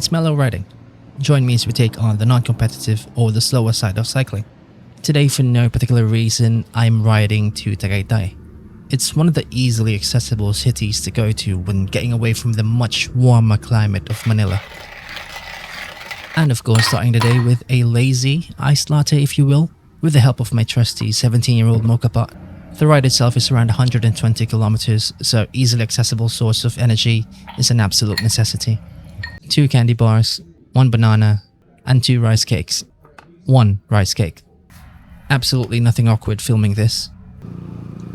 it's mellow riding. Join me as we take on the non-competitive or the slower side of cycling. Today, for no particular reason, I'm riding to Tagaytay. It's one of the easily accessible cities to go to when getting away from the much warmer climate of Manila. And of course, starting the day with a lazy iced latte, if you will, with the help of my trusty 17-year-old mocha pot. The ride itself is around 120 kilometers, so easily accessible source of energy is an absolute necessity. 2 candy bars, 1 banana, and 2 rice cakes. 1 rice cake. Absolutely nothing awkward filming this.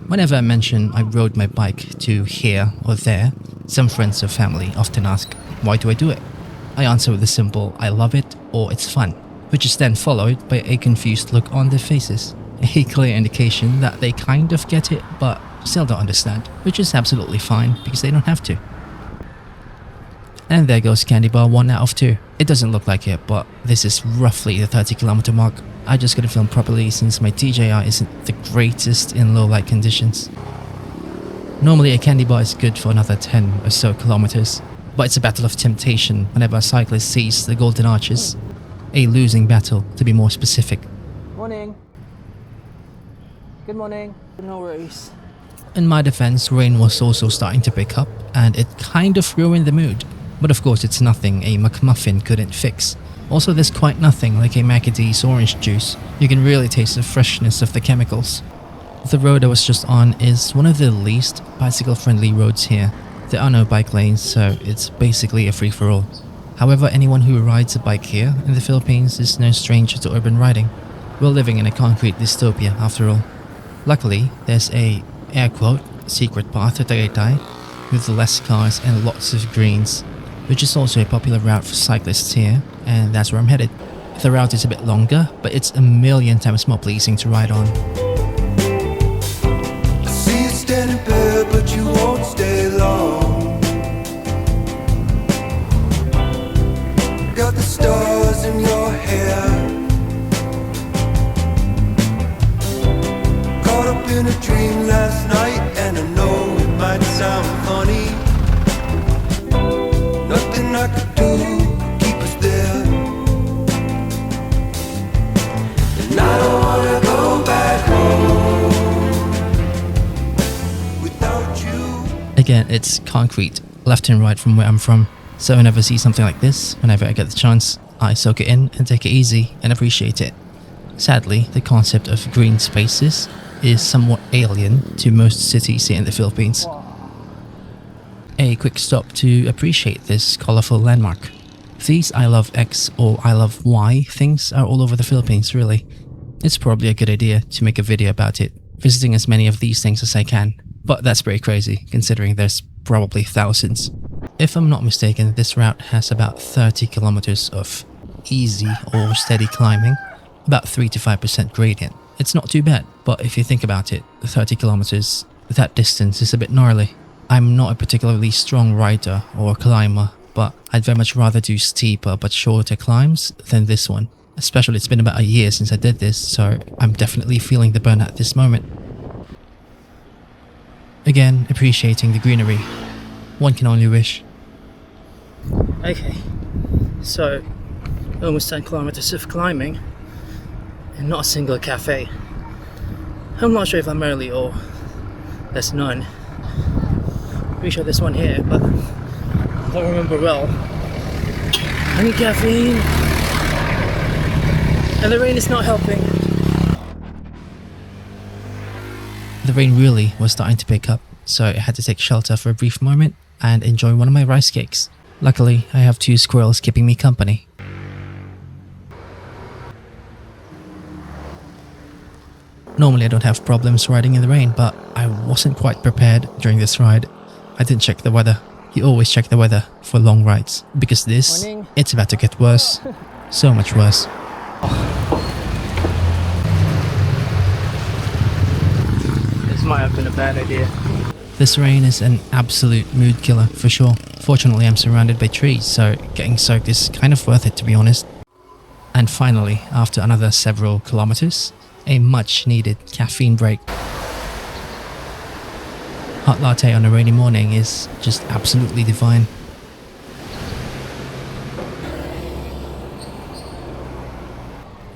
Whenever I mention I rode my bike to here or there, some friends or family often ask, why do I do it? I answer with a simple, I love it or it's fun, which is then followed by a confused look on their faces. A clear indication that they kind of get it but still don't understand, which is absolutely fine because they don't have to. And there goes candy bar 1 out of 2. It doesn't look like it, but this is roughly the 30-kilometer mark. I just couldn't film properly since my DJI isn't the greatest in low light conditions. Normally a candy bar is good for another 10 or so kilometers, but it's a battle of temptation whenever a cyclist sees the golden arches. A losing battle, to be more specific. Morning. Good morning. No worries. In my defense, rain was also starting to pick up and it kind of ruined the mood. But of course it's nothing a McMuffin couldn't fix. Also there's quite nothing like a Macadee's orange juice. You can really taste the freshness of the chemicals. The road I was just on is one of the least bicycle friendly roads here. There are no bike lanes, so it's basically a free-for-all. However, anyone who rides a bike here in the Philippines is no stranger to urban riding. We're living in a concrete dystopia after all. Luckily, there's a, air quote, secret path to Tagaytay with less cars and lots of greens, which is also a popular route for cyclists here, and that's where I'm headed. The route is a bit longer, but it's a million times more pleasing to ride on. I see you standing there, but you won't stay long. Got the stars in your hair, caught up in a dream last night, and I know it might sound funny. Nothing I could do could keep us there, and I don't wanna go back home without you. Again, it's concrete, left and right from where I'm from. So whenever I see something like this, whenever I get the chance, I soak it in and take it easy and appreciate it. Sadly, the concept of green spaces is somewhat alien to most cities here in the Philippines. A quick stop to appreciate this colorful landmark. These I love X or I love Y things are all over the Philippines really. It's probably a good idea to make a video about it, visiting as many of these things as I can. But that's pretty crazy, considering there's probably thousands. If I'm not mistaken, this route has about 30 kilometers of easy or steady climbing, about 3 to 5% gradient. It's not too bad, but if you think about it, 30 kilometers, that distance is a bit gnarly. I'm not a particularly strong rider or climber, but I'd very much rather do steeper but shorter climbs than this one. Especially it's been about a year since I did this, so I'm definitely feeling the burn at this moment. Again, appreciating the greenery. One can only wish. Okay, so almost 10 kilometers of climbing and not a single cafe. I'm not sure if I'm early or there's none. Pretty sure there's one here, but I don't remember well. Any caffeine? And the rain is not helping. The rain really was starting to pick up, so I had to take shelter for a brief moment and enjoy one of my rice cakes. Luckily, I have 2 squirrels keeping me company. Normally I don't have problems riding in the rain, but I wasn't quite prepared during this ride. I didn't check the weather. You always check the weather for long rides, because this, Morning. it's about to get worse. So much worse. This might have been a bad idea. This rain is an absolute mood killer for sure. Fortunately, I'm surrounded by trees, so getting soaked is kind of worth it, to be honest. And finally, after another several kilometers, a much needed caffeine break. Hot latte on a rainy morning is just absolutely divine.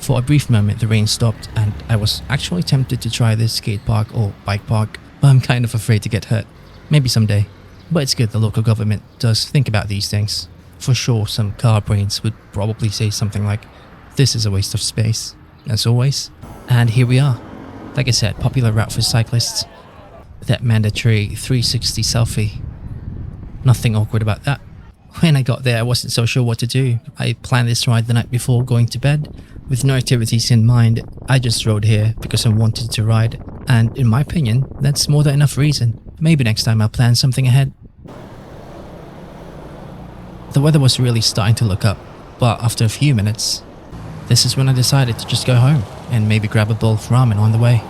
For a brief moment the rain stopped and I was actually tempted to try this skate park or bike park, but I'm kind of afraid to get hurt. Maybe someday. But it's good the local government does think about these things. For sure some car brains would probably say something like, this is a waste of space, as always. And here we are. Like I said, popular route for cyclists. That mandatory 360 selfie. Nothing awkward about that. When I got there I wasn't so sure what to do. I planned this ride the night before going to bed. With no activities in mind, I just rode here because I wanted to ride. And in my opinion, that's more than enough reason. Maybe next time I'll plan something ahead. The weather was really starting to look up, but after a few minutes, this is when I decided to just go home and maybe grab a bowl of ramen on the way.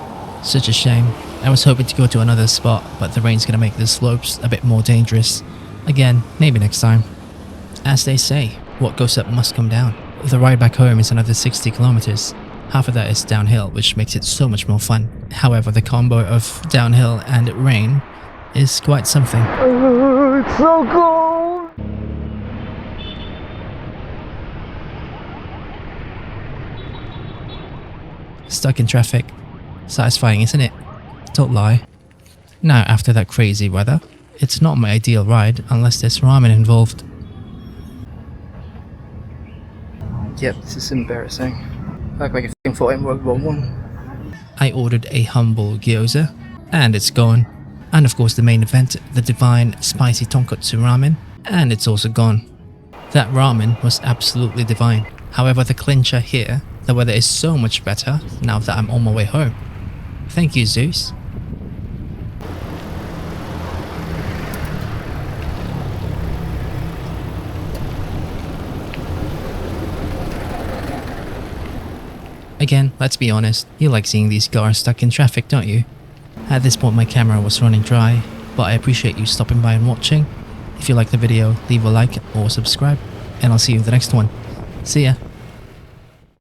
Such a shame. I was hoping to go to another spot, but the rain's gonna make the slopes a bit more dangerous. Again, maybe next time. As they say, what goes up must come down. The ride back home is another 60 kilometers. Half of that is downhill, which makes it so much more fun. However, the combo of downhill and rain is quite something. It's so cold! Stuck in traffic. Satisfying, isn't it? Don't lie. Now, after that crazy weather, it's not my ideal ride unless there's ramen involved. Yep, this is embarrassing. I look like a f***ing fought in World War I. I ordered a humble gyoza, and it's gone. And of course the main event, the divine spicy tonkotsu ramen, and it's also gone. That ramen was absolutely divine. However, the clincher here, the weather is so much better now that I'm on my way home. Thank you, Zeus. Again, let's be honest, you like seeing these cars stuck in traffic, don't you? At this point my camera was running dry, but I appreciate you stopping by and watching. If you like the video, leave a like or subscribe, and I'll see you in the next one. See ya!